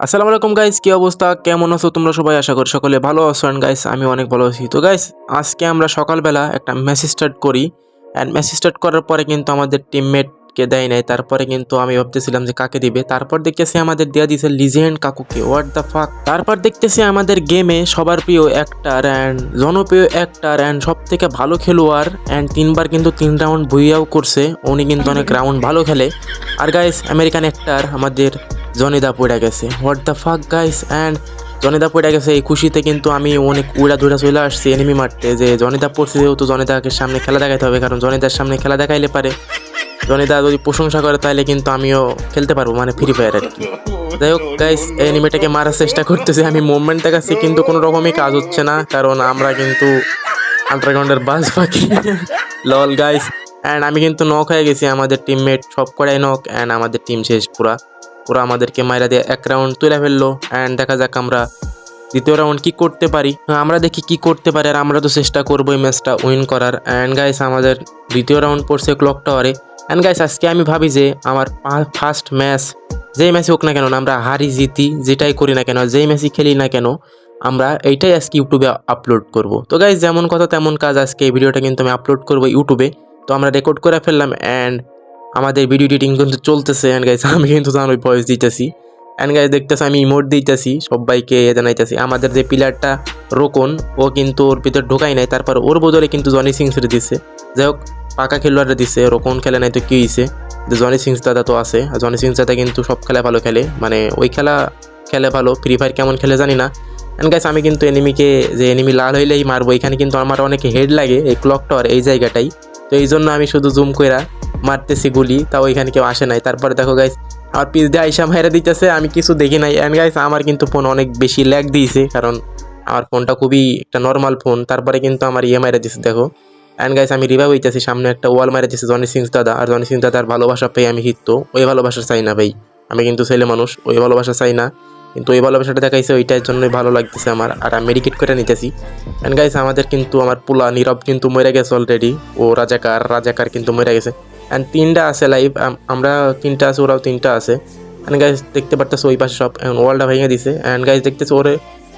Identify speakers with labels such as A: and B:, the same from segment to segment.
A: আসসালামু আলাইকুম গাইস, কি অবস্থা, কেমন আছো তোমরা সবাই? আশা করি সকলে ভালো আছো। এন্ড গাইস আমি অনেক ভালো আছি। তো গাইস আজকে আমরা সকালবেলা একটা ম্যাচ স্টার্ট করি। এন্ড ম্যাচ স্টার্ট করার পরে কিন্তু আমাদের টিমমেটকে দেয় নাই। তারপরে কিন্তু আমি ভাবতেছিলাম যে কাকে দিবে, তারপর দেখতেছি আমাদের দেয়া দিয়েছে লিজেন্ড কাকুকে। হোয়াট দ্য ফাক। তারপর দেখতেছি আমাদের গেমে সবার প্রিয় অ্যাক্টার অ্যান্ড জনপ্রিয় অ্যাক্টার অ্যান্ড সব থেকে ভালো খেলোয়াড় অ্যান্ড তিনবার কিন্তু 3 রাউন্ড ভুইয়াও করছে। উনি কিন্তু অনেক রাউন্ড ভালো খেলে। আর গাইস আমেরিকান অ্যাক্টার আমাদের জনিদা পড়ে গেছে। What the fuck guys. And জনিদা পড়ে গেছে, এই খুশিতে কিন্তু আমি অনেক উড়া ধুড়া চলে আসছি এনিমি মারতে। যে জনিদা পড়ছে যেহেতু জনিদাকে সামনে খেলা দেখাইতে হবে, কারণ জনিদার সামনে খেলা দেখাইলে পারে জনিদা যদি প্রশংসা করে তাহলে কিন্তু আমিও খেলতে পারবো, মানে ফ্রি ফায়ার আর কি। যাই হোক গাইস, এই এনিমিটাকে মারার চেষ্টা করতেছি আমি, মুভমেন্ট দেখাচ্ছি কিন্তু কোনো রকমই কাজ হচ্ছে না, কারণ আমরা কিন্তু আন্ডারগ্রাউন্ডের বাস পাখি। লল গাইস। অ্যান্ড আমি কিন্তু নক হয়ে গেছি, আমাদের টিমমেট সব কটাই নক অ্যান্ড আমাদের টিম শেষ পুরা পুরা আমাদেরকে মাইরা দিয়ে 1 রাউন্ড তুলে ফেললো। অ্যান্ড দেখা যাক আমরা দ্বিতীয় রাউন্ড কি করতে পারি। আমরা দেখি কি করতে পারি, আর আমরা তো চেষ্টা করবো এই ম্যাচটা উইন করার। অ্যান্ড গাইস আমাদের দ্বিতীয় রাউন্ড পড়ছে ক্লক টাওয়ারে। অ্যান্ড গাইস আজকে আমি ভাবি যে আমার ফার্স্ট ম্যাচ যেই ম্যাচই হোক না কেন, আমরা হারি জিতি যেটাই করি না কেন, যেই ম্যাচই খেলি না কেন, আমরা এইটাই আজকে ইউটিউবে আপলোড করব। তো গাইস যেমন কথা তেমন কাজ, আজকে এই ভিডিওটা কিন্তু আমি আপলোড করবো ইউটিউবে। তো আমরা রেকর্ড করে ফেললাম অ্যান্ড আমাদের ভিডিও এডিটিং কিন্তু চলতেছে। অ্যান্ড গাইস আমি কিন্তু জানোই ভয়েস দিতেছি। অ্যান্ড গাইস দেখতেছি আমি ইমোট দিতেছি, সবাইকে জানাইতেছি। আমাদের যে প্লেয়ারটা রোকন, ও কিন্তু ওর ভিতর ঢোকাই নাই, তারপর ওর বদলে কিন্তু জনি সিংসের দিচ্ছে। যাই হোক পাকা খেলোয়াড়রা দিচ্ছে, রোকন খেলে নাই তো কী হয়েছে, যে জনি সিংস দাদা তো আছে। আর জনি সিংস দাদা কিন্তু সব খেলা ভালো খেলে, মানে ওই খেলা খেলে ভালো। ফ্রি ফায়ার কেমন খেলে জানি না। অ্যান্ড গাইস আমি কিন্তু এনিমিকে, যে এনিমি লাল হইলেই মারবো, এখানে কিন্তু আমার অনেক হেড লাগে এই ক্লক টাওয়ার এই জায়গাটাই। তো এই জন্য আমি শুধু জুম কইরা মারতেছি গুলি, তাও এখানে কেউ আসে নাই। তারপরে দেখো গাইস আমার পিস দিয়ে আইসা মাইরা দিতেছে, আমি কিছু দেখি নাই। অ্যান্ড গাইস আমার কিন্তু ফোন অনেক বেশি ল্যাগ দিয়েছে, কারণ আমার ফোনটা খুবই একটা নর্মাল ফোন। তারপরে কিন্তু আমার মাইরা দিচ্ছে দেখো। অ্যান্ড গাইস আমি রিভাইভ হইতেছি, সামনে একটা ওয়াল মারা দিচ্ছে জনি সিংস দাদা। আর জনি সিংস দাদার ভালোবাসা পেয়ে আমি হিত, ওই ভালোবাসা চাই না ভাই। আমি কিন্তু ছেলে মানুষ, ওই ভালোবাসা চাই না, কিন্তু ওই ভালোবাসাটা দেখাইছে ওইটার জন্যই ভালো লাগতেছে আমার। আর আমি মেডিকেট করে নিতেছি। অ্যান্ড গাইস আমাদের কিন্তু আমার পোলা নীরব কিন্তু মরে গেছে অলরেডি। ও রাজাকার কিন্তু মরে গেছে। অ্যান্ড 3টা আছে লাইভ, আমরা 3টা আছে, ওরাও 3টা আছে। অ্যান্ড গাইস দেখতে পারতেছে ওই পাশে সব ওয়ালটা ভেঙে দিছে। অ্যান্ড গাইস দেখতেছে ওরে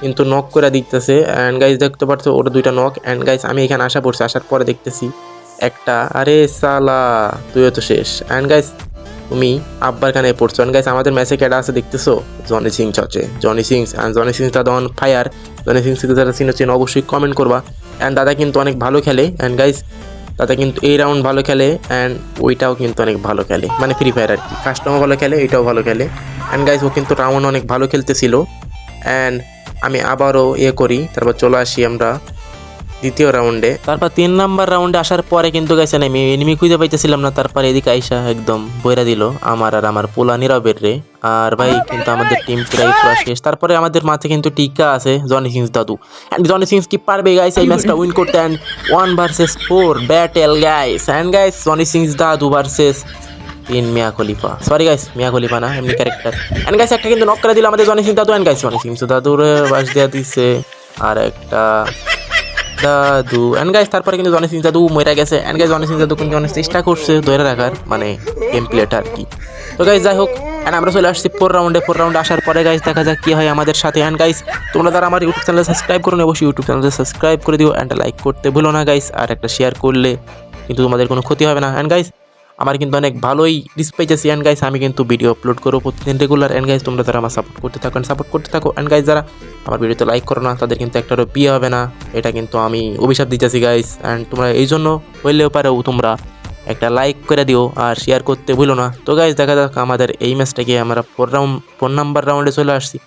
A: কিন্তু নক করে দিতেছে। অ্যান্ড গাইস দেখতে পারছো ওর 2টা নক। অ্যান্ড গাইস আমি এখানে আসা পড়ছি, আসার পরে দেখতেছি একটা, আরে সালা তুইও তো শেষ। অ্যান্ড গাইস তুমি আব্বার কানে পড়ছো। অ্যান্ড গাইস আমাদের ম্যাচে কেডা আছে দেখতেছো, জনি সিংস আছে, Johnny sings. And Johnny sings দাদা অন ফায়ার। জনি সিংস যারা চিনেছেন অবশ্যই কমেন্ট করবা। অ্যান্ড দাদা কিন্তু অনেক ভালো খেলে। অ্যান্ড গাইস দাদা কিন্তু এই রাউন্ড ভালো খেলে অ্যান্ড ওইটাও কিন্তু অনেক ভালো খেলে, মানে ফ্রি ফায়ার আর কি। কাস্টমও ভালো খেলে, এটাও ভালো খেলে। অ্যান্ড গাইস ও কিন্তু রাউন্ড অনেক ভালো খেলতেছিল। অ্যান্ড আমি আবারও করি, তারপর চলে আসি আমরা দ্বিতীয় রাউন্ডে। তারপর 3 নাম্বার রাউন্ডে আসার পরে কিন্তু গেছে আমি এনিমি খুঁজে পাইতেছিলাম না। তারপরে এদিকে আইসা একদম বইরা দিল আমার আর আমার পোলা নীরবের রে। আর ভাই কিন্তু আমাদের টিম প্রায় পুরো শেষ। তারপরে আমাদের মাঝে কিন্তু টিকা আছে জনি সিংস দাদু। অ্যান্ড জনি সিংস কি পারবে গাইস এই ম্যাচটা উইন করতে? And 1 versus 4 battle guys. And guys Johnny sings দাদু ভার্সেস মিয়া খলিফা, সরি গাইস মিয়া খলিফা না, এমনি ক্যারেক্টার। অ্যান্ড গাইস একটা কিন্তু নক করে দিল আমাদের জনি সিংস দাদু। অ্যান্ড গাইস জনি সিংস দাদুর বাস দেওয়া দিচ্ছে আর একটা দাদু। অ্যান্ড গাইস তারপরে কিন্তু জনি সিংস দাদু মরে গেছে। অ্যান্ড গাইস জনি সিংস দাদু কিন্তু অনেক চেষ্টা করছে ধরে রাখার, মানে গেম প্লেটা আর কি। তো গাইস যাই হোক, অ্যান্ড আমরা চলে আসছি 4 রাউন্ডে আসার পরে গাইস দেখা যাক কি হয় আমাদের সাথে। অ্যান্ড গাইস তোমরা যারা আমার ইউটিউব চ্যানেলে সাবস্ক্রাইব করো, অবশ্যই ইউটিউব চ্যানেলে সাবস্ক্রাইব করে দিও। অ্যান্ড লাইক করতে ভুলো না গাইস, আর একটা শেয়ার করলে কিন্তু তোমাদের কোনো ক্ষতি হবে না। অ্যান্ড গাইস আমার কিন্তু অনেক ভালোই রিচ পাইতেছি। অ্যান্ড গাইস আমি কিন্তু ভিডিও আপলোড করবো প্রতিদিন রেগুলার। অ্যান্ড গাইস তোমরা যারা আমার সাপোর্ট করতে থাকো। অ্যান্ড গাইস যারা আমার ভিডিওতে লাইক করো না তাদের কিন্তু একটারও বিয়ে হবে না, এটা কিন্তু আমি অভিশাপ দিতেছি গাইস। অ্যান্ড তোমরা এই জন্য হইলেও পারো তোমরা একটা লাইক করে দিও আর শেয়ার করতে ভুলো না। তো গাইস দেখা যাক আমাদের এই ম্যাচটাকে আমরা 4 নাম্বার রাউন্ডে চলে আসছি।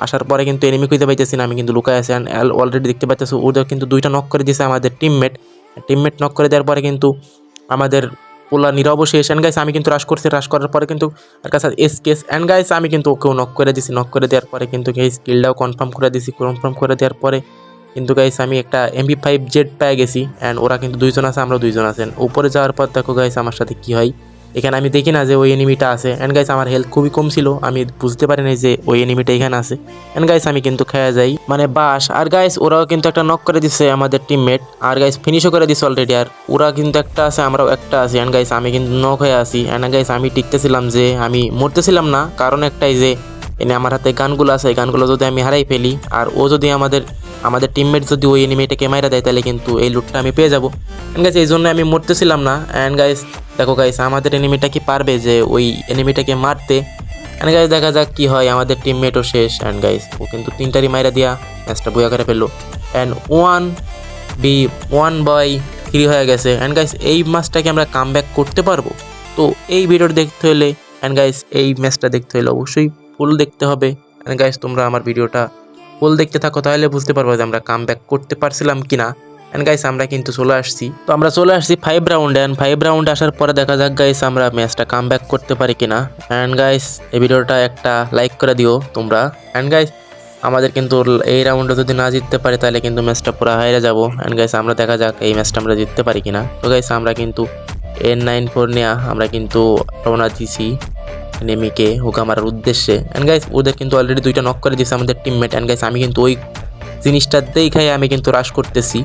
A: আসার পরে কিন্তু এনিমি খুঁজে পাইতেছি না, আমি কিন্তু লুকায় আছি। অ্যান্ড অলরেডি দেখতে পাইতেছি ওদের কিন্তু 2টা নক করে দিয়েছে আমাদের টিমমেট নক করে দেওয়ার পরে কিন্তু আমাদের পোলা নীরব শেষ। অ্যান্ড গাইস আমি কিন্তু রাশ করার পরে কিন্তু আর কাছে এসকেস। অ্যান্ড গাইস আমি কিন্তু ওকেও নক করে দিছি, নক করে দেওয়ার পরে কিন্তু গাইস স্কিলটাও কনফার্ম করে দেওয়ার পরে কিন্তু গাইস আমি একটা MP5 জেট পেয়ে গেছি। অ্যান্ড ওরা কিন্তু 2জন আছে, আমরা 2জন আছেন। উপরে যাওয়ার পর দেখো গাইস আমার সাথে কি হয়। এখানে আমি দেখি না যে ওই এনিমিটা আছে। অ্যান্ড গাইস আমার হেলথ খুবই কম ছিল, আমি বুঝতে পারি না যে ওই এনিমিটা এখানে আছে। অ্যান্ড গাইস আমি কিন্তু খেয়ে যাই, মানে বাস। আর গাইস ওরাও কিন্তু একটা নক করে দিচ্ছে আমাদের টিমমেট, আর গাইস ফিনিশও করে দিচ্ছে অলরেডি। আর ওরা কিন্তু একটা আছে, আমরাও একটা আছি। অ্যান্ড গাইস আমি কিন্তু নক হয়ে আছি। অ্যান্ড গাইস আমি টিকতেছিলাম, যে আমি মরতেছিলাম না, কারণ একটাই যে এনে আমার হাতে গানগুলো আছে, এই গানগুলো যদি আমি হারাই ফেলি আর ও যদি আমাদের টিমমেট যদি ওই এনিমিটাকে মাইরা দেয় তাহলে কিন্তু এই লুটটা আমি পেয়ে যাবো। অ্যান্ড গাইস এই জন্য আমি মরতেছিলাম না। অ্যান্ড গাইস দেখো গাইস আমাদের এনিমিটা কি পারবে যে ওই এনিমিটাকে মারতে। অ্যান্ড গাইস দেখা যাক কি হয়, আমাদের টিমমেটও শেষ। অ্যান্ড গাইস ও কিন্তু 3টারই মাইরা দিয়া ম্যাচটা বইয়া করে ফেললো। অ্যান্ড 1v1/3 হয়ে গেছে। অ্যান্ড গাইস এই ম্যাচটাকে আমরা কাম ব্যাক করতে পারবো। তো এই ভিডিওটা দেখতে হলে অ্যান্ড গাইস এই ম্যাচটা দেখতে হলে অবশ্যই ফুল দেখতে হবে। অ্যান্ড গাইস তোমরা আমার ভিডিওটা ফুল দেখতে থাকো, তাহলে বুঝতে পারবো যে আমরা কাম ব্যাক করতে পারছিলাম কিনা। অ্যান্ড গাইস আমরা কিন্তু চলে আসছি, তো আমরা চলে আসছি 5 রাউন্ডে। অ্যান্ড 5 রাউন্ডে আসার পরে দেখা যাক গাইস আমরা ম্যাচটা কাম ব্যাক করতে পারি কিনা। অ্যান্ড গাইস এই ভিডিওটা একটা লাইক করে দিও তোমরা। অ্যান্ড গাইস আমাদের কিন্তু এই রাউন্ডে যদি না জিততে পারি তাহলে কিন্তু ম্যাচটা পুরো হারিয়ে যাবো। অ্যান্ড গাইস আমরা দেখা যাক এই ম্যাচটা আমরা জিততে পারি কিনা। তো গাইস আমরা কিন্তু N94 নিয়ে আমরা কিন্তু রওনা দিছি এনিমিকে হুকা মারার উদ্দেশ্যে। অ্যান্ড গাইস ওদের কিন্তু অলরেডি 2টা নক করে দিয়েছে আমাদের টিমমেট। অ্যান্ড গাইস আমি কিন্তু ওই জিনিসটা দেখাই আমি কিন্তু রাশ করতেছি।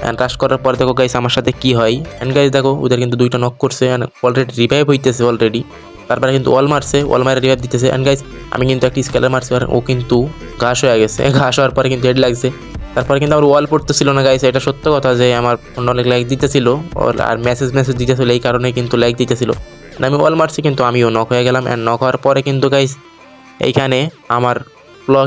A: অ্যান্ড রাশ করার পর দেখো গাইস আমার সাথে কি হয়। অ্যান্ড গাইস দেখো ওদের কিন্তু 2টা নক করছে, অলরেডি রিভাইভ হইতেছে অলরেডি। তারপরে কিন্তু ওয়াল মারছে, ওয়াল মারে রিভাইভ দিতেছে। অ্যান্ড গাইস আমি কিন্তু একটা স্কেলার মারছি, আর ও কিন্তু ঘাস হয়ে গেছে। ঘাস হওয়ার পরে কিন্তু হেড লাগছে। তারপরে কিন্তু আমার ওয়াল পড়তেছিল না গাইস, এটা সত্য কথা যে আমার ফোন অনেক লাইক দিতেছিল আর মেসেজ দিতেছিল, এই কারণে কিন্তু লাইক দিতেছিল। আমি ওয়াল মারছি কিন্তু আমিও নক হয়ে গেলাম। অ্যান্ড নক হওয়ার পরে কিন্তু গাইস এইখানে আমার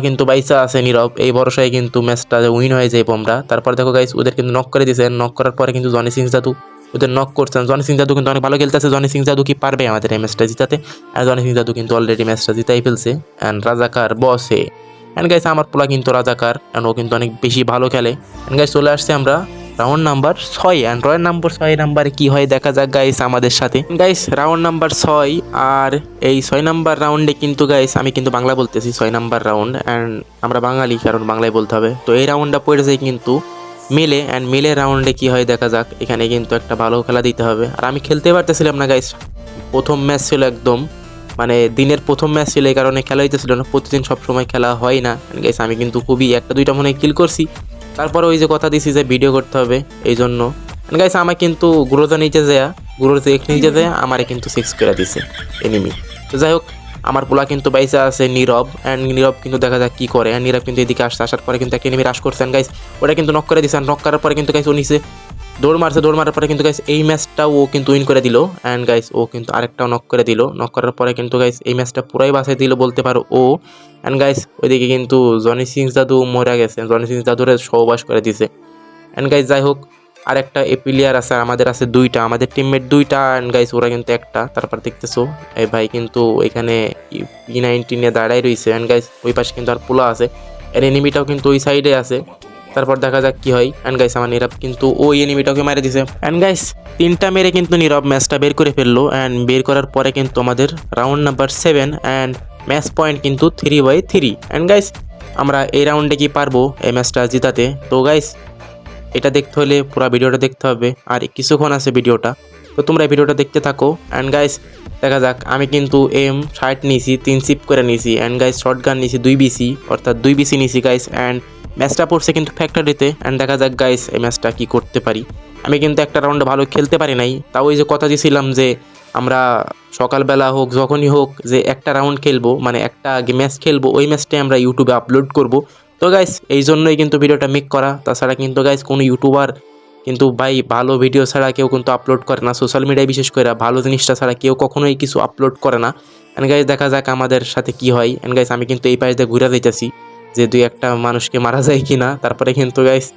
A: কিন্তু বাইসা আছে নীরব, এই ভরসায় কিন্তু ম্যাচটা উইন হয়ে যাইব আমরা। তারপর দেখো গাইস ওদের কিন্তু নক করে দিয়েছে। নক করার পরে কিন্তু জনি সিং জাদু ওদের নক করছেন। জনি সিং জাদু কিন্তু অনেক ভালো খেলতেছে। জনি সিং জাদু কি পারবে আমাদের এই ম্যাচটা জিতাতে? আর জনি সিং জাদু কিন্তু অলরেডি ম্যাচটা জিতাই ফেলছে। অ্যান্ড রাজাকার বসে। অ্যান্ড গাইস আমার পোলা কিন্তু রাজাকার, অ্যান্ড ও কিন্তু অনেক বেশি ভালো খেলে। অ্যান্ড গাইস চলে আসছে আমরা রাউন্ড নাম্বার 6। অ্যান্ড নাম্বার 6 নাম্বারে কি হয় দেখা যাক গাইস আমাদের সাথে। গাইস রাউন্ড নাম্বার 6, আর এই 6 নাম্বার রাউন্ডে কিন্তু গাইস আমি কিন্তু বাংলা বলতেছি 6 নাম্বার রাউন্ড। অ্যান্ড আমরা বাঙালি, কারণ বাংলায় বলতে হবে। তো এই রাউন্ডটা পড়ে যায় কিন্তু মিলে। অ্যান্ড মিলে রাউন্ডে কি হয় দেখা যাক। এখানে কিন্তু একটা ভালো খেলা দিতে হবে, আর আমি খেলতে পারতেছিলাম না গাইস। প্রথম ম্যাচ ছিল একদম, মানে দিনের প্রথম ম্যাচ ছিল, এই কারণে খেলা হইতেছিল না। প্রতিদিন সবসময় খেলা হয় না। গাইস আমি কিন্তু খুবই 1-2টা মনে কিল করছি। তারপরে ওই যে কথা দিছি যে ভিডিও করতে হবে, এই জন্য গাইস আমার কিন্তু গুরুতে নিচে যায় আমারে কিন্তু 6 করে দিছে এনিমি। তো যাই হোক আমার পোলা কিন্তু বাইসা আছে নীরব। অ্যান্ড নীরব কিন্তু দেখা যাক কি করে। নীরব কিন্তু এদিকে আসার পরে কিন্তু একটা এনিমি রাশ করছেন গাইস, ওটা কিন্তু নক করে দিয়েছেন। নক করার পরে কিন্তু গাইস ও নিচে দৌড় মারার পরে কিন্তু গাইস এই ম্যাচটা ও কিন্তু উইন করে দিল। অ্যান্ড গাইস ও কিন্তু আরেকটাও নক করে দিল। নক করার পরে কিন্তু গাইস এই ম্যাচটা পুরাই বাঁচাই দিল বলতে পারো ও। অ্যান্ড গাইস ওইদিকে কিন্তু জনি সিং জাদু মরে গেছে, জনি সিং জাদুরে সহবাস করে দিছে। অ্যান্ড গাইস যাই হোক আরেকটা প্লেয়ার আছে, আমাদের আছে 2টা, আমাদের টিমমেট 2টা। অ্যান্ড গাইস ওরা কিন্তু একটা। তারপর দেখতেছো এই ভাই কিন্তু এখানে P90 নিয়ে দাঁড়াই রয়েছে। অ্যান্ড গাইস ওই পাশে কিন্তু আর পোলা আছে, এর এনিমিটাও কিন্তু ওই সাইডে আছে। তারপর দেখা যাক কি হয়। অ্যান্ড গাইস আমার নীরব কিন্তু ওই এনিমিটাকে মেরে দিছে। অ্যান্ড গাইস 3টা মেরে কিন্তু নীরব ম্যাচটা বের করে ফেললো। অ্যান্ড বের করার পরে কিন্তু আমাদের round number 7 and match point কিন্তু 3/3। অ্যান্ড গাইস আমরা এই রাউন্ডে কি পারবো এই ম্যাচটা জিতাতে? তো গাইস এটা দেখতে হলে পুরো ভিডিওটা দেখতে হবে, আর কিছুক্ষণ আছে ভিডিওটা, তো তোমরা ভিডিওটা দেখতে থাকো। অ্যান্ড গাইস দেখা যাক আমি কিন্তু M60 নিয়েছি, 3 চিপ করে নিয়েছি। অ্যান্ড গাইস শর্ট গান নিয়েছি 2 বিসি, অর্থাৎ 2 বিসি নিয়েছি গাইস। অ্যান্ড ম্যাচটা পড়ছে কিন্তু ফ্যাক্টরিতে। অ্যান্ড দেখা যাক গাইস এই ম্যাচটা কি করতে পারি। আমি কিন্তু একটা রাউন্ডে ভালো খেলতে পারি নাই, তাও ওই যে কথা দিয়েছিলাম যে আমরা সকালবেলা হোক যখনই হোক যে একটা রাউন্ড খেলবো, মানে একটা ম্যাচ খেলবো, ওই ম্যাচটাই আমরা ইউটিউবে আপলোড করব। তো গাইস এই জন্যই কিন্তু ভিডিওটা মেক করা। তাছাড়া কিন্তু গাইস কোনো ইউটিউবার কিন্তু ভাই ভালো ভিডিও ছাড়া কেউ কিন্তু আপলোড করে না, সোশ্যাল মিডিয়ায় বিশেষ করে ভালো জিনিসটা ছাড়া কেউ কখনোই কিছু আপলোড করে না। অ্যান্ড গাইস দেখা যাক আমাদের সাথে কি হয়। অ্যান্ড গাইস আমি কিন্তু এই পাশ দিয়ে ঘুরে যাইতেছি যে 2-1টা মানুষকে মারা যায় কিনা। তারপরে কিন্তু গাইস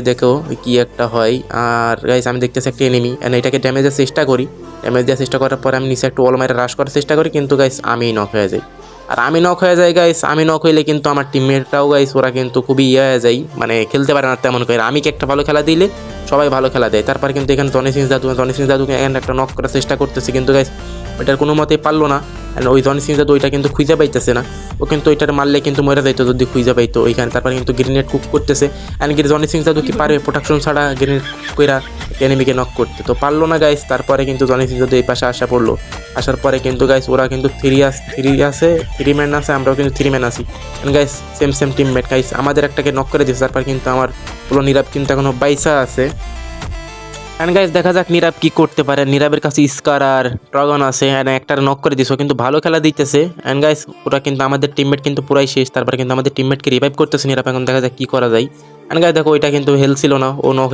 A: দেখো কি একটা হয়। আর গাইস আমি দেখতেছি একটা এনিমি, এন্ড এটাকে ড্যামেজ দেওয়ার চেষ্টা করি। ড্যামেজ দেওয়ার চেষ্টা করার পরে আমি নিচে একটা ওয়াল মাইরে রাশ করার চেষ্টা করি, কিন্তু গাইস আমি নক হয়ে যাই। আর আমি নক হয়ে যাই গাইস, আমি নক হইলে কিন্তু আমার টিমমেটরাও গাইস ওরা কিন্তু খুবই হয়ে যায়, মানে খেলতে পারে না তেমন করে। আমি কি একটা ভালো খেলা দিলে সবাই ভালো খেলা দেয়। তারপর কিন্তু এখানে জনি সিং জাদুকে এখানে একটা নক করার চেষ্টা করতেছি, কিন্তু গাইস ওইটার কোনো মতেই পারলো না। ওই জনি সিং জাদু ওইটা কিন্তু খুঁজে পাইতেছে না, ও কিন্তু ওইটার মারলে কিন্তু মরে যাইতো যদি খুঁজে পাইতো ওইখানে। তারপর কিন্তু গ্রেনেড কুক করতেছে, অ্যান্ড জনি সিং জাদু কি পারে প্রোটেকশন ছাড়া গ্রেনেড কইরা এনিমিকে নক করতে? তো পারলো না গাইস। তারপরে কিন্তু জনি সিং জাদু এই পাশে পড়লো। আসার পরে কিন্তু গাইস ওরা কিন্তু 3 ম্যান আছে, আমরাও কিন্তু 3 ম্যান আছি। গাইস সেম টিমমেট গাইস আমাদের একটাকে নক করে দিয়েছে। তারপর কিন্তু আমার পুরো নীরব কিন্তু এখনো বাইসা আছে। অ্যান্ড গাইস দেখা যাক নীরব কি করতে পারে। নীরবের কাছে স্কার আর ড্রাগন আছে, অ্যান্ড একটা নক করে দিছো, কিন্তু ভালো খেলা দিতেছে। অ্যান্ড গাইস ওরা কিন্তু আমাদের টিমমেট কিন্তু পুরাই শেষ, তারপরে কিন্তু আমাদের টিমমেটকে রিভাইভ করতেছে নীরব। এখন দেখা যাক কি করা যায়। অ্যান্ড গাইস দেখো ওইটা কিন্তু হেল ছিল না, ও নক